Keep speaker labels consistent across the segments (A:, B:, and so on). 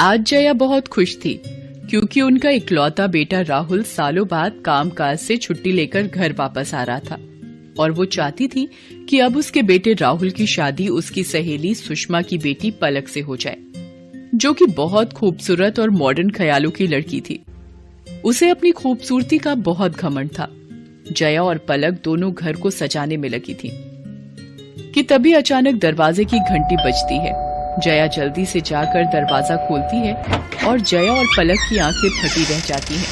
A: आज जया बहुत खुश थी क्योंकि उनका इकलौता बेटा राहुल सालों बाद कामकाज से छुट्टी लेकर घर वापस आ रहा था और वो चाहती थी कि अब उसके बेटे राहुल की शादी उसकी सहेली सुषमा की बेटी पलक से हो जाए, जो कि बहुत खूबसूरत और मॉडर्न ख्यालों की लड़की थी। उसे अपनी खूबसूरती का बहुत घमंड था। जया और पलक दोनों घर को सजाने में लगी थी कि तभी अचानक दरवाजे की घंटी बजती है। जया जल्दी से जाकर दरवाजा खोलती है और जया और पलक की आंखें फटी रह जाती हैं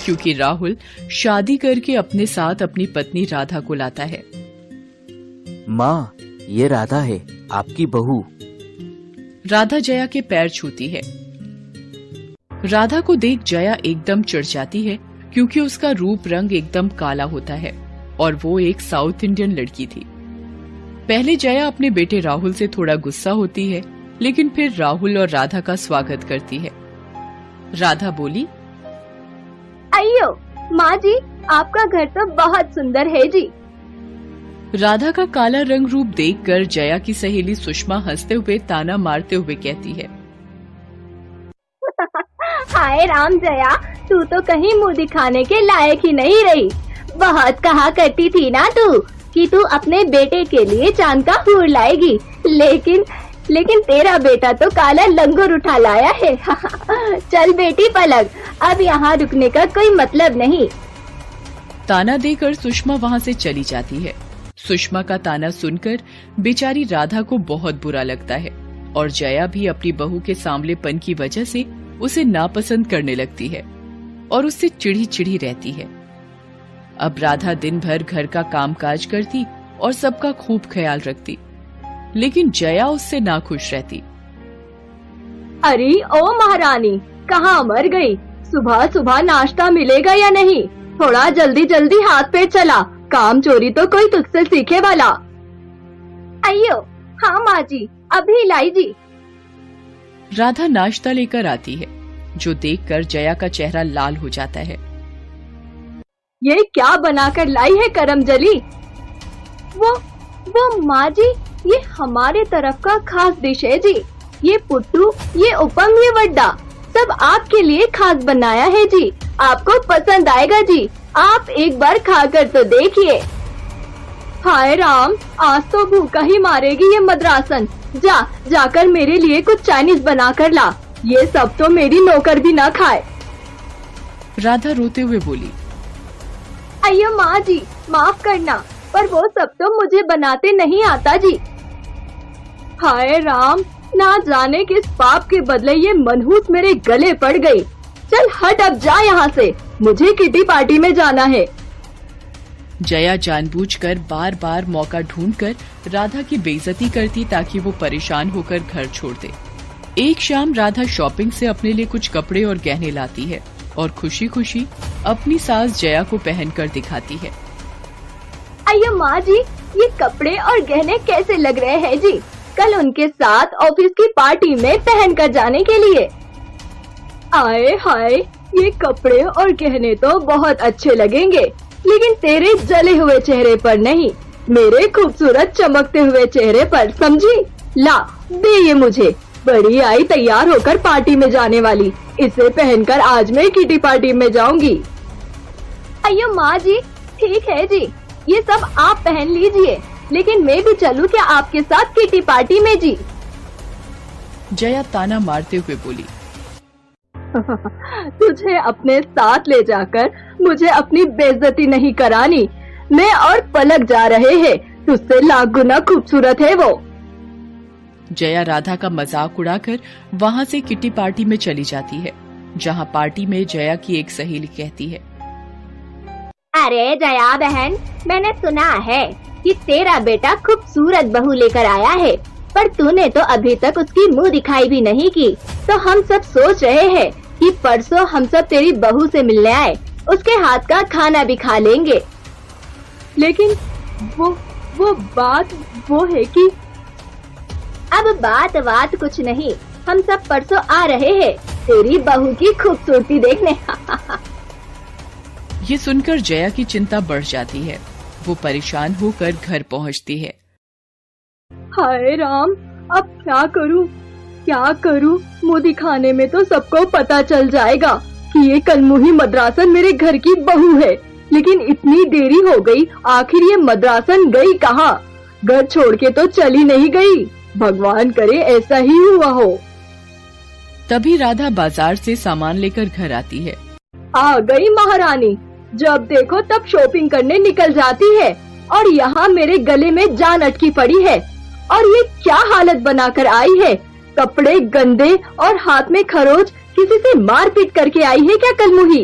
A: क्योंकि राहुल शादी करके अपने साथ अपनी पत्नी राधा को लाता है।
B: माँ, ये राधा है, आपकी बहू।
A: राधा जया के पैर छूती है। राधा को देख जया एकदम चिढ़ जाती है क्योंकि उसका रूप रंग एकदम काला होता है और वो एक साउथ इंडियन लड़की थी। पहले जया अपने बेटे राहुल से थोड़ा गुस्सा होती है, लेकिन फिर राहुल और राधा का स्वागत करती है। राधा बोली,
C: अयो माँ जी, आपका घर तो बहुत सुंदर है जी।
A: राधा का काला रंग रूप देखकर जया की सहेली सुषमा हंसते हुए ताना मारते हुए कहती है,
C: हाय राम जया, तू तो कहीं मुंह दिखाने के लायक ही नहीं रही। बहुत कहा करती थी ना तू कि तू अपने बेटे के लिए चांद का फूल लाएगी, लेकिन तेरा बेटा तो काला लंगूर उठा लाया है। चल बेटी पलक, अब यहाँ रुकने का कोई मतलब नहीं।
A: ताना देकर सुषमा वहाँ से चली जाती है। सुषमा का ताना सुनकर बेचारी राधा को बहुत बुरा लगता है और जया भी अपनी बहू के सांवलेपन की वजह से उसे नापसंद करने लगती है और उससे चिढ़ी चिढ़ी रहती है। अब राधा दिन भर घर का कामकाज करती और सबका खूब ख्याल रखती, लेकिन जया उससे नाखुश रहती।
C: अरे ओ महारानी, कहाँ मर गई? सुबह सुबह नाश्ता मिलेगा या नहीं? थोड़ा जल्दी जल्दी हाथ पे चला, काम चोरी तो कोई तुझसे सीखे वाला। अयो हाँ माँ जी, अभी लाई जी।
A: राधा नाश्ता लेकर आती है, जो देखकर जया का चेहरा लाल हो जाता है।
C: ये क्या बनाकर लाई है करमजली? वो माँ जी, ये हमारे तरफ का खास डिश है जी। ये पुट्टू, ये उपम, ये वड्डा सब आपके लिए खास बनाया है जी। आपको पसंद आएगा जी, आप एक बार खाकर तो देखिए। हाय राम, आज तो भूखा ही मारेगी ये मद्रासन। जाकर मेरे लिए कुछ चाइनीज बना कर ला, ये सब तो मेरी नौकर भी ना खाए।
A: राधा रोते हुए बोली,
C: अयो माँ जी, माफ करना, पर वो सब तो मुझे बनाते नहीं आता जी। हाय राम, ना जाने किस पाप के बदले ये मनहूस मेरे गले पड़ गई। चल हट, अब जा यहाँ से, मुझे किटी पार्टी में जाना है।
A: जया जानबूझकर बार बार मौका ढूंढकर राधा की बेइज्जती करती ताकि वो परेशान होकर घर छोड़ दे। एक शाम राधा शॉपिंग से अपने लिए कुछ कपड़े और गहने लाती है और खुशी खुशी अपनी सास जया को पहनकर दिखाती है।
C: अयो माँ जी, ये कपड़े और गहने कैसे लग रहे हैं जी? कल उनके साथ ऑफिस की पार्टी में पहन कर जाने के लिए। आए हाय, ये कपड़े और गहने तो बहुत अच्छे लगेंगे, लेकिन तेरे जले हुए चेहरे पर नहीं, मेरे खूबसूरत चमकते हुए चेहरे पर, समझी? ला दे ये मुझे। बड़ी आई तैयार होकर पार्टी में जाने वाली, इसे पहनकर आज मैं किटी पार्टी में जाऊंगी। अयो माँ जी, ठीक है जी, ये सब आप पहन लीजिए, लेकिन मैं भी चलूं क्या आपके साथ किटी पार्टी में जी?
A: जया ताना मारते हुए बोली,
C: तुझे अपने साथ ले जाकर मुझे अपनी बेइज्जती नहीं करानी। मैं और पलक जा रहे हैं, तुझसे लाख गुना खूबसूरत है वो।
A: जया राधा का मजाक उड़ाकर वहाँ से किटी पार्टी में चली जाती है, जहाँ पार्टी में जया की एक सहेली कहती है,
C: अरे जया बहन, मैंने सुना है कि तेरा बेटा खूबसूरत बहू लेकर आया है, पर तूने तो अभी तक उसकी मुंह दिखाई भी नहीं की। तो हम सब सोच रहे हैं कि परसों हम सब तेरी बहू से मिलने आए, उसके हाथ का खाना भी खा लेंगे। लेकिन वो बात वो है कि अब बात कुछ नहीं, हम सब परसों आ रहे हैं तेरी बहू की खूबसूरती देखने।
A: ये सुनकर जया की चिंता बढ़ जाती है। वो परेशान होकर घर पहुंचती है।
C: हाय राम, अब क्या करूं? मुंह दिखाने में तो सबको पता चल जाएगा कि ये कलमुही मद्रासन मेरे घर की बहू है। लेकिन इतनी देरी हो गई, आखिर ये मद्रासन गई कहाँ? घर छोड़ के तो चली नहीं गई। भगवान करे ऐसा ही हुआ हो।
A: तभी राधा बाजार से सामान लेकर घर आती है।
C: आ गई महारानी, जब देखो तब शॉपिंग करने निकल जाती है और यहाँ मेरे गले में जान अटकी पड़ी है। और ये क्या हालत बनाकर आई है? कपड़े गंदे और हाथ में खरोच, किसी से मारपीट करके आई है क्या कलमुही?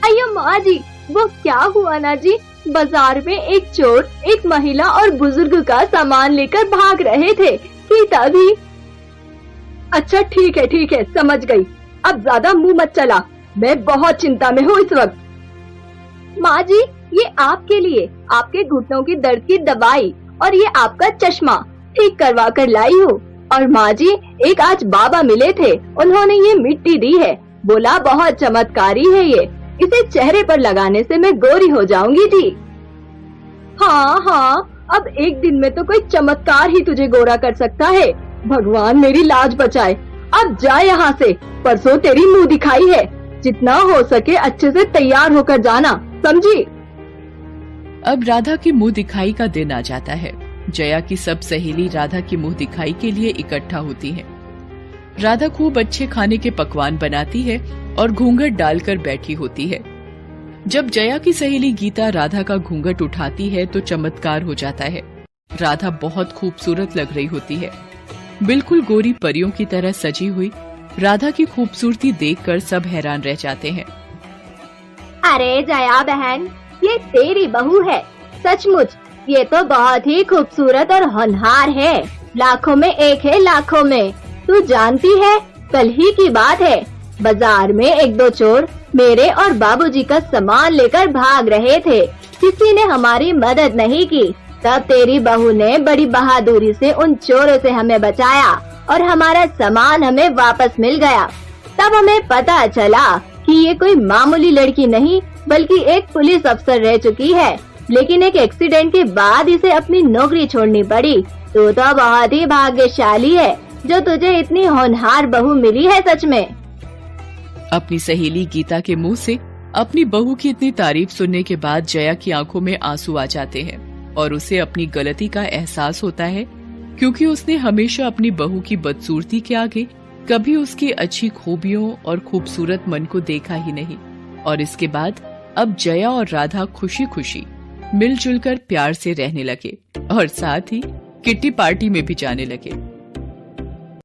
C: अयो माँ जी, वो क्या हुआ ना जी, बाजार में एक चोर एक महिला और बुजुर्ग का सामान लेकर भाग रहे थे कि तभी। अच्छा ठीक है, समझ गई। अब ज्यादा मुंह मत चला, मैं बहुत चिंता में हूँ इस वक्त। माँ जी, ये आपके लिए, आपके घुटनों की दर्द की दवाई और ये आपका चश्मा ठीक करवा कर लाई हूँ। और माँ जी, एक आज बाबा मिले थे, उन्होंने ये मिट्टी दी है, बोला बहुत चमत्कारी है ये, इसे चेहरे पर लगाने से मैं गोरी हो जाऊंगी जी। हाँ, अब एक दिन में तो कोई चमत्कार ही तुझे गोरा कर सकता है। भगवान मेरी लाज बचाए। अब जा यहाँ से, परसों तेरी मुंह दिखाई है, जितना हो सके अच्छे से तैयार होकर जाना, समझी?
A: अब राधा की मुंह दिखाई का दिन आ जाता है। जया की सब सहेली राधा की मुंह दिखाई के लिए इकट्ठा होती हैं। राधा खूब अच्छे खाने के पकवान बनाती है और घूंघट डालकर बैठी होती है। जब जया की सहेली गीता राधा का घूंघट उठाती है तो चमत्कार हो जाता है। राधा बहुत खूबसूरत लग रही होती है, बिल्कुल गोरी परियों की तरह सजी हुई। राधा की खूबसूरती देखकर सब हैरान रह जाते हैं।
C: अरे जया बहन, ये तेरी बहू है। सचमुच ये तो बहुत ही खूबसूरत और होनहार है, लाखों में एक है, लाखों में। तू जानती है, कल ही की बात है, बाजार में एक दो चोर मेरे और बाबूजी का सामान लेकर भाग रहे थे। किसी ने हमारी मदद नहीं की। तब तेरी बहू ने बड़ी बहादुरी से उन चोरों से हमें बचाया और हमारा सामान हमें वापस मिल गया। तब हमें पता चला कि ये कोई मामूली लड़की नहीं, बल्कि एक पुलिस अफसर रह चुकी है। लेकिन एक एक्सीडेंट के बाद इसे अपनी नौकरी छोड़नी पड़ी। तू तो बहुत ही भाग्यशाली है जो तुझे इतनी होनहार बहू मिली है, सच में।
A: अपनी सहेली गीता के मुंह से अपनी बहू की इतनी तारीफ सुनने के बाद जया की आंखों में आंसू आ जाते हैं और उसे अपनी गलती का एहसास होता है, क्योंकि उसने हमेशा अपनी बहू की बदसूरती के आगे कभी उसकी अच्छी खूबियों और खूबसूरत मन को देखा ही नहीं। और इसके बाद अब जया और राधा खुशी खुशी मिलजुल कर प्यार से रहने लगे और साथ ही किट्टी पार्टी में भी जाने लगे।